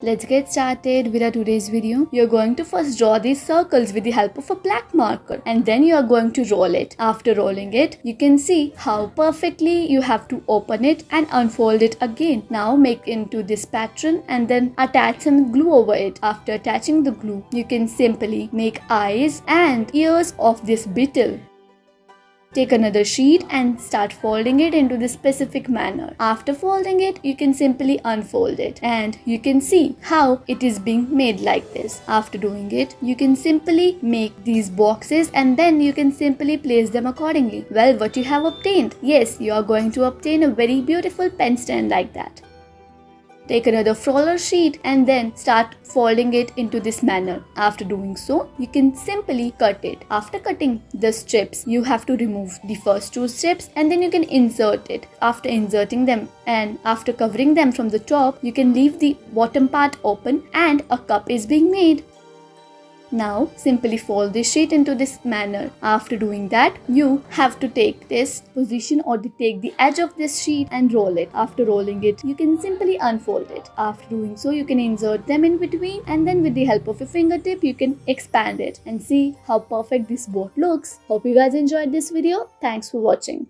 Let's get started with our today's video. You're going to first draw these circles with the help of a black marker and then you are going to roll it. After rolling it, you can see how perfectly you have to open it and unfold it again. Now make into this pattern and then attach some glue over it. After attaching the glue, you can simply make eyes and ears of this beetle. Take another sheet and start folding it into this specific manner. After folding it, you can simply unfold it and you can see how it is being made like this. After doing it, you can simply make these boxes and then you can simply place them accordingly. Well, what you have obtained? Yes, you are going to obtain a very beautiful pen stand like that. Take another roller sheet and then start folding it into this manner. After doing so, you can simply cut it. After cutting the strips, you have to remove the first two strips and then you can insert it. After inserting them and after covering them from the top, you can leave the bottom part open and a cup is being made. Now simply fold this sheet into this manner. After doing that, you have to take this position or take the edge of this sheet and roll it. After rolling it, you can simply unfold it. After doing so, you can insert them in between and then with the help of your fingertip, you can expand it and see how perfect this boat looks. Hope you guys enjoyed this video. Thanks for watching.